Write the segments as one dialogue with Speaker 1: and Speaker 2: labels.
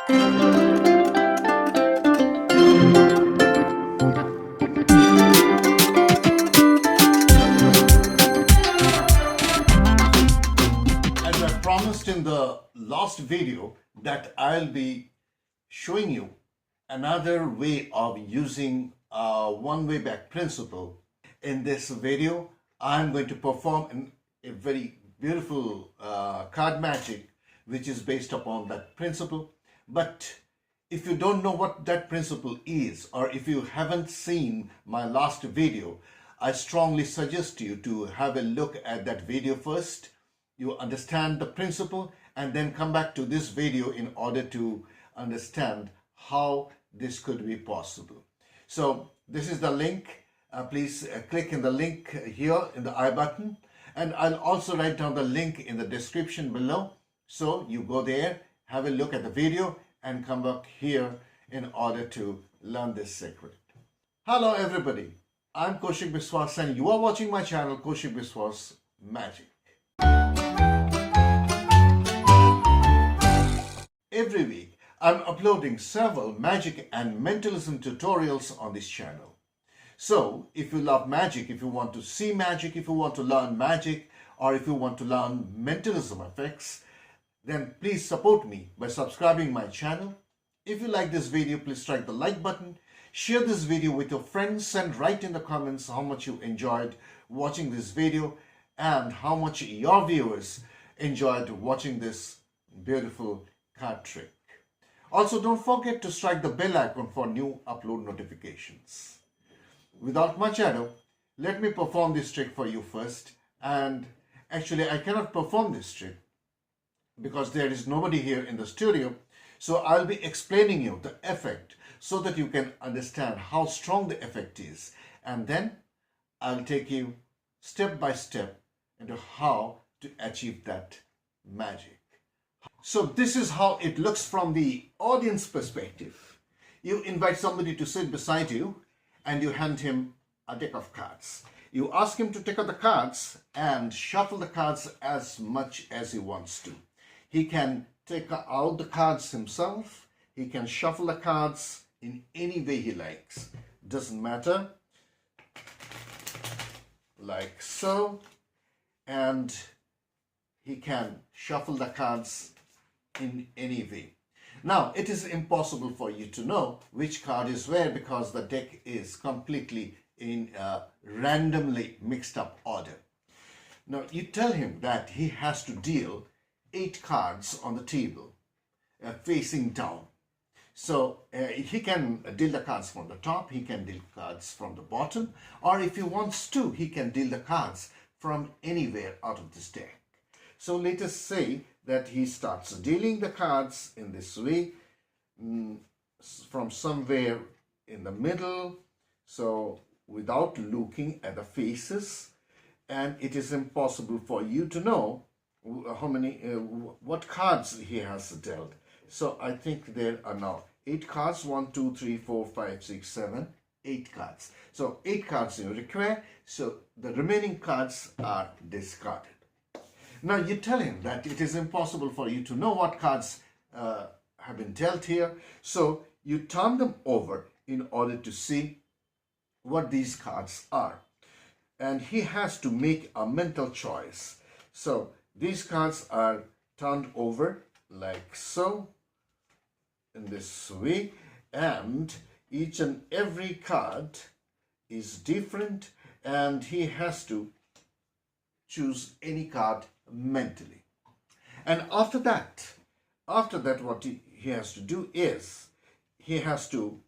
Speaker 1: As I promised in the last video that I'll be showing you another way of using a one-way back principle. In this video, I'm going to perform a very beautiful card magic which is based upon that principle. But if you don't know what that principle is, or if you haven't seen my last video, I strongly suggest you to have a look at that video first. You understand the principle and then come back to this video in order to understand how this could be possible. So this is the link. Please click in the link here in the I button, and I'll also write down the link in the description below. So you go there, have a look at the video and come back here in order to learn this secret. Hello everybody, I'm Kaushik Biswas and you are watching my channel Kaushik Biswas Magic. Every week I'm uploading several magic and mentalism tutorials on this channel. So if you love magic, if you want to see magic, if you want to learn magic, or if you want to learn mentalism effects, then please support me by subscribing my channel. If you like this video, please strike the like button, share this video with your friends and write in the comments how much you enjoyed watching this video and how much your viewers enjoyed watching this beautiful card trick. Also, don't forget to strike the bell icon for new upload notifications. Without much ado, let me perform this trick for you first. And actually, I cannot perform this trick because there is nobody here in the studio. So I'll be explaining you the effect so that you can understand how strong the effect is. And then I'll take you step by step into how to achieve that magic. So this is how it looks from the audience perspective. You invite somebody to sit beside you and you hand him a deck of cards. You ask him to take out the cards and shuffle the cards as much as he wants to. He can take out the cards himself. He can shuffle the cards in any way he likes. Doesn't matter. Like so. And he can shuffle the cards in any way. Now, it is impossible for you to know which card is where because the deck is completely in a randomly mixed up order. Now, you tell him that he has to deal 8 cards on the table facing down. So he can deal the cards from the top, he can deal cards from the bottom, or if he wants to, he can deal the cards from anywhere out of this deck. So let us say that he starts dealing the cards in this way from somewhere in the middle, so without looking at the faces, and it is impossible for you to know how many what cards he has dealt. So I think there are now 8 cards, 1 2 3 4 5 6 7 8 cards. So 8 cards you require, so the remaining cards are discarded. Now you tell him that it is impossible for you to know what cards have been dealt here. So you turn them over in order to see what these cards are. And he has to make a mental choice. So these cards are turned over like so, in this way. And each and every card is different. And he has to choose any card mentally. And after that what he has to do is he has to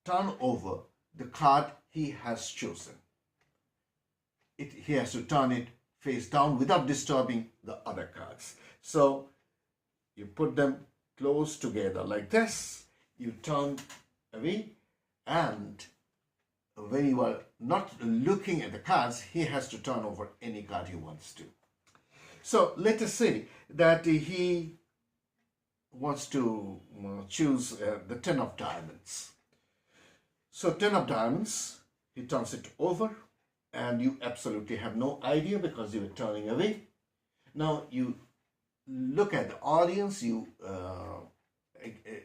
Speaker 1: turn over the card he has chosen. He has to turn it face down without disturbing the other cards. So you put them close together like this, you turn away, and when you are not looking at the cards, he has to turn over any card he wants to. So let us say that he wants to choose the 10 of diamonds. So 10 of diamonds, he turns it over and you absolutely have no idea because you are turning away. Now you look at the audience, you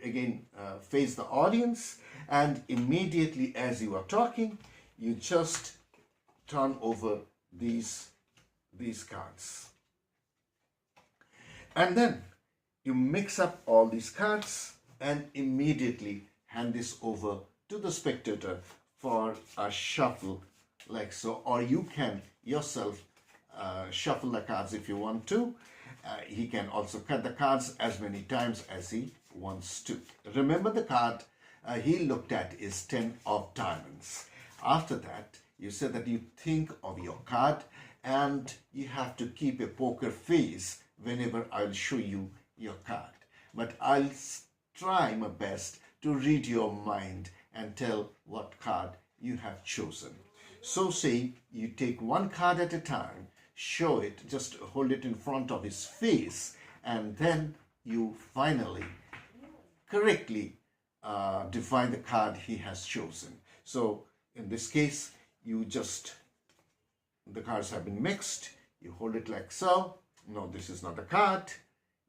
Speaker 1: again face the audience, and immediately as you are talking, you just turn over these cards. And then you mix up all these cards and immediately hand this over to the spectator for a shuffle like so, or you can yourself shuffle the cards if you want to. He can also cut the cards as many times as he wants to. Remember, the card he looked at is 10 of diamonds. After that, you said that you think of your card and you have to keep a poker face whenever I'll show you your card. But I'll try my best to read your mind and tell what card you have chosen. So say you take one card at a time, show it, just hold it in front of his face, and then you finally correctly define the card he has chosen. So in this case, the cards have been mixed, you hold it like so. No, this is not a card.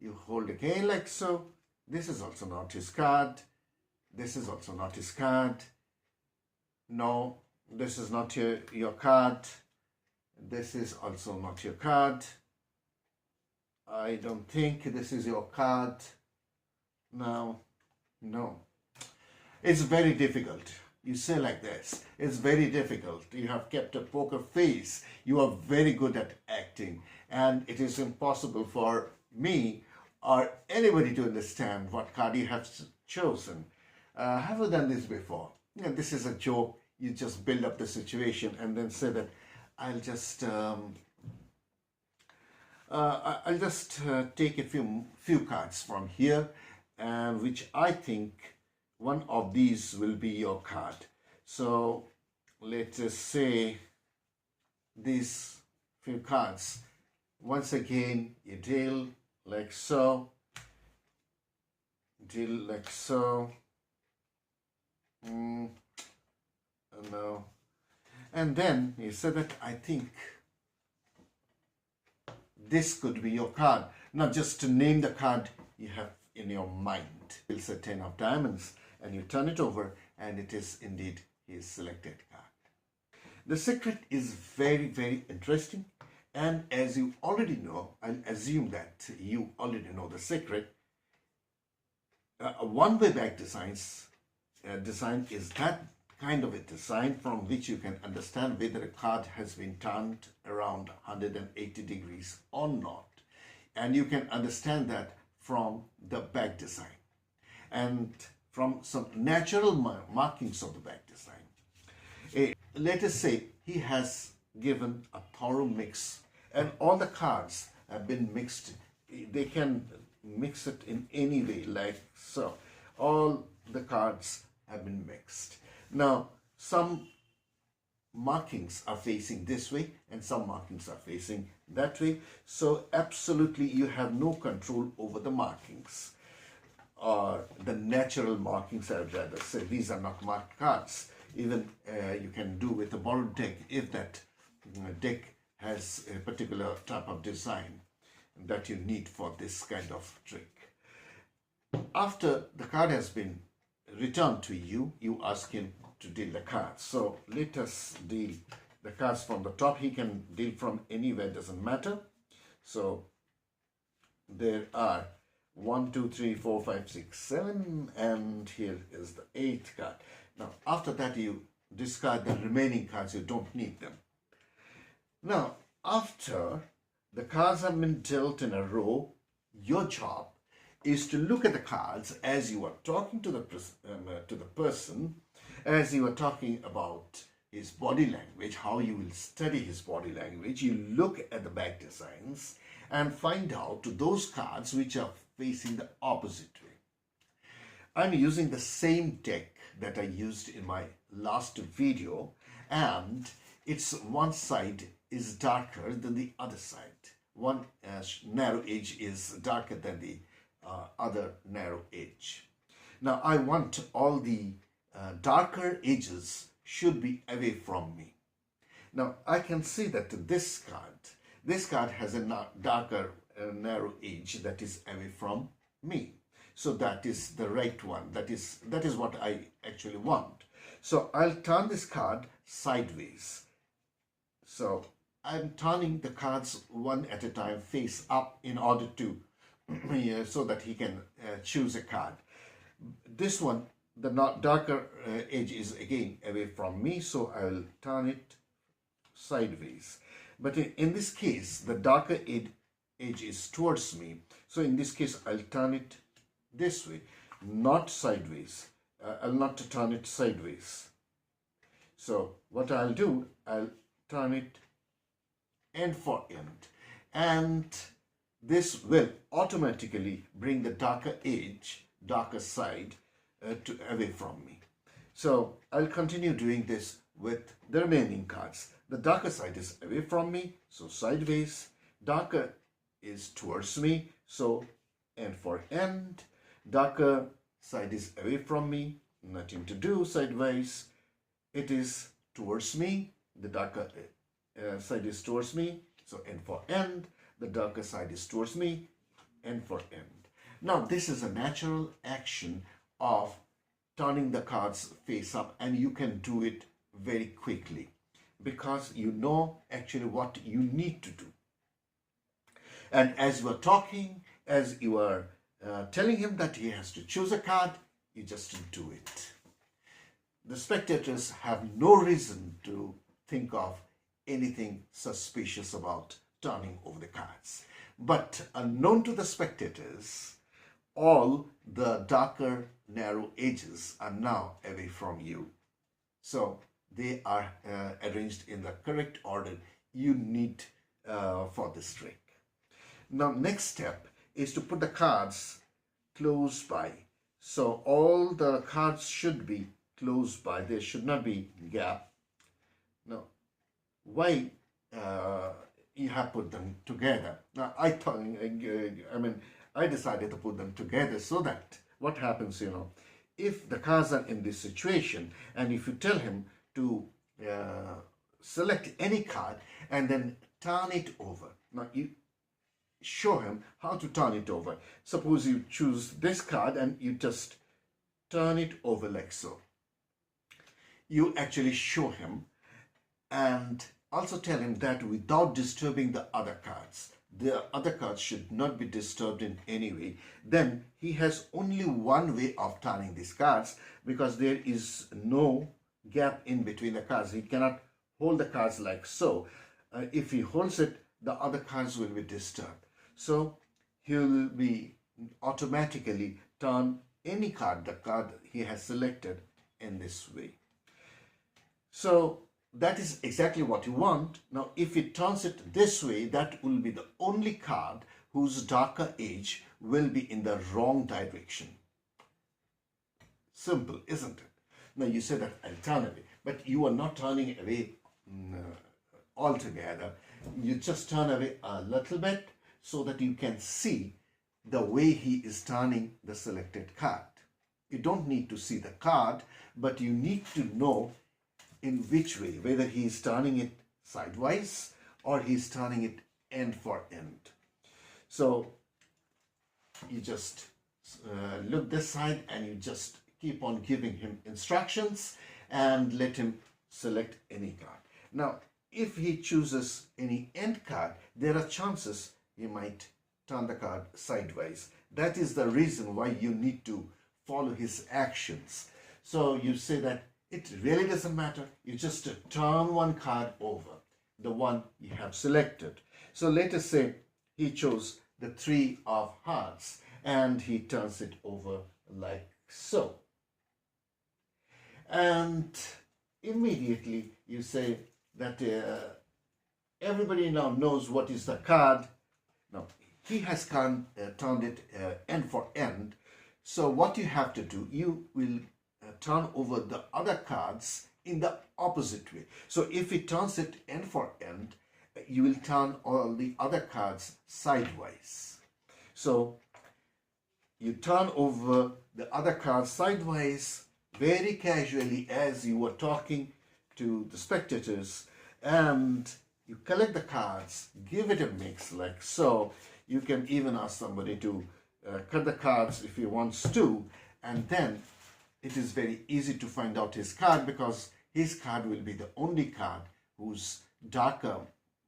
Speaker 1: You hold again like so. This is also not his card. This is also not his card. No, this is not your card. This is also not your card. I don't think this is your card. No. It's very difficult. You say like this. It's very difficult. You have kept a poker face. You are very good at acting. And it is impossible for me or anybody to understand what card you have chosen. Have you done this before? This is a joke. You just build up the situation and then say that I'll just take a few cards from here, which I think one of these will be your card. So let us say these few cards. Once again, you deal like so, no. And then you say that I think this could be your card. Now just to name the card you have in your mind. It's a 10 of diamonds and you turn it over and it is indeed his selected card. The secret is very, very interesting. And as you already know, I'll assume that you already know the secret. A one-way back design is that kind of a design from which you can understand whether a card has been turned around 180 degrees or not. And you can understand that from the back design and from some natural markings of the back design. Let us say he has given a thorough mix and all the cards have been mixed. They can mix it in any way like so. All the cards have been mixed. Now, some markings are facing this way and some markings are facing that way. So absolutely you have no control over the markings or the natural markings. I would rather say these are not marked cards. Even you can do with a borrowed deck if that deck has a particular type of design that you need for this kind of trick. After the card has been returned to you, you ask him to deal the cards. So let us deal the cards from the top. He can deal from anywhere, doesn't matter. So there are 1, 2, 3, 4, 5, 6, 7, and here is the 8th card. Now after that you discard the remaining cards, you don't need them. Now after the cards have been dealt in a row, your job is to look at the cards as you are talking to the person, as you are talking about his body language, how you will study his body language. You look at the back designs and find out those cards which are facing the opposite way. I'm using the same deck that I used in my last video, and its one side is darker than the other side. One narrow edge is darker than the other narrow edge. Now I want all the darker edges should be away from me. Now I can see that this card has a darker narrow edge that is away from me. So that is the right one. That is what I actually want. So I'll turn this card sideways. So I'm turning the cards one at a time face up in order to so that he can choose a card. This one, the darker edge is again away from me, so I will turn it sideways. But in this case, the darker edge is towards me. So in this case, I'll turn it this way, not sideways. I'll not turn it sideways. So what I'll do, I'll turn it end for end. And this will automatically bring the darker edge, darker side away from me. So I'll continue doing this with the remaining cards. The darker side is away from me, so sideways. Darker is towards me, so end for end. Darker side is away from me, nothing to do, sideways. It is towards me. The darker side is towards me, so end for end. The darker side is towards me, end for end. Now this is a natural action of turning the cards face up, and you can do it very quickly because you know actually what you need to do. And as you are talking, as you are telling him that he has to choose a card, you just do it. The spectators have no reason to think of anything suspicious about turning over the cards. But unknown to the spectators, all the darker narrow edges are now away from you. So they are arranged in the correct order you need for this trick. Now next step is to put the cards close by. So all the cards should be close by. There should not be gap. Now why you have put them together? Now I thought, I decided to put them together so that what happens, if the cards are in this situation and if you tell him to select any card and then turn it over. Now you show him how to turn it over. Suppose you choose this card and you just turn it over like so. You actually show him and also tell him that without disturbing the other cards. The other cards should not be disturbed in any way. Then he has only one way of turning these cards because there is no gap in between the cards. He cannot hold the cards like so. If he holds it, the other cards will be disturbed. So he will be automatically turn any card, the card he has selected, in this way. So that is exactly what you want. Now if he turns it this way, that will be the only card whose darker edge will be in the wrong direction. Simple, isn't it? Now you say that I'll turn away, but you are not turning away altogether. You just turn away a little bit so that you can see the way he is turning the selected card. You don't need to see the card, but you need to know in which way, whether he is turning it sidewise or he is turning it end for end. So you just look this side and you just keep on giving him instructions and let him select any card. Now if he chooses any end card, there are chances he might turn the card sideways. That is the reason why you need to follow his actions. So you say that it really doesn't matter. You just turn one card over, the one you have selected. So let us say he chose the 3 of hearts and he turns it over like so. And immediately you say that everybody now knows what is the card. Now he has turned it end for end. So what you have to do, you will turn over the other cards in the opposite way. So if he turns it end for end, you will turn all the other cards sideways. So you turn over the other cards sideways very casually as you were talking to the spectators, and you collect the cards, give it a mix like so. You can even ask somebody to cut the cards if he wants to, and then it is very easy to find out his card, because his card will be the only card whose darker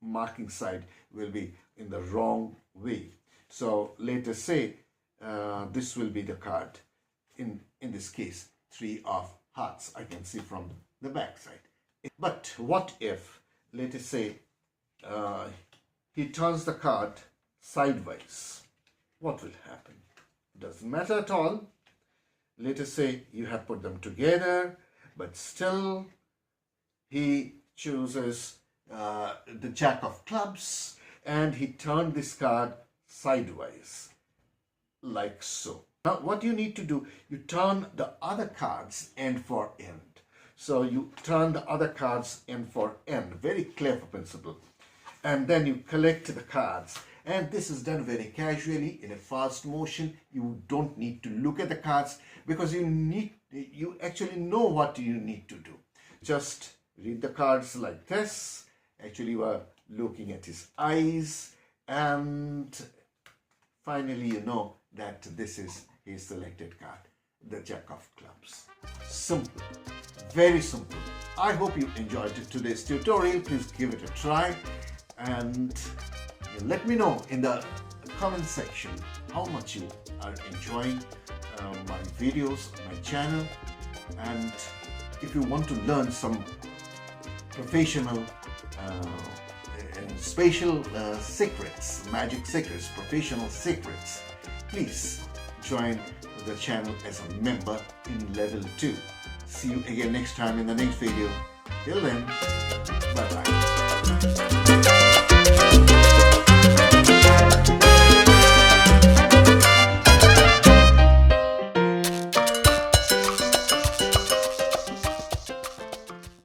Speaker 1: marking side will be in the wrong way. So let us say this will be the card, in this case 3 of hearts, I can see from the back side. But what if, let us say, he turns the card sideways? What will happen? Doesn't matter at all. Let us say you have put them together, but still he chooses the Jack of Clubs, and he turned this card sideways, like so. Now what you need to do, you turn the other cards end for end. So you turn the other cards end for end, very clever principle. And then you collect the cards. And this is done very casually in a fast motion. You don't need to look at the cards, because you actually know what you need to do. Just read the cards like this. Actually, you are looking at his eyes, and finally you know that this is his selected card, the Jack of Clubs. Simple, very simple. I hope you enjoyed today's tutorial. Please give it a try, and let me know in the comment section how much you are enjoying my videos on my channel. And if you want to learn some professional and special secrets, magic secrets, professional secrets, please join the channel as a member in level 2. See you again next time in the next video. Till then, bye bye.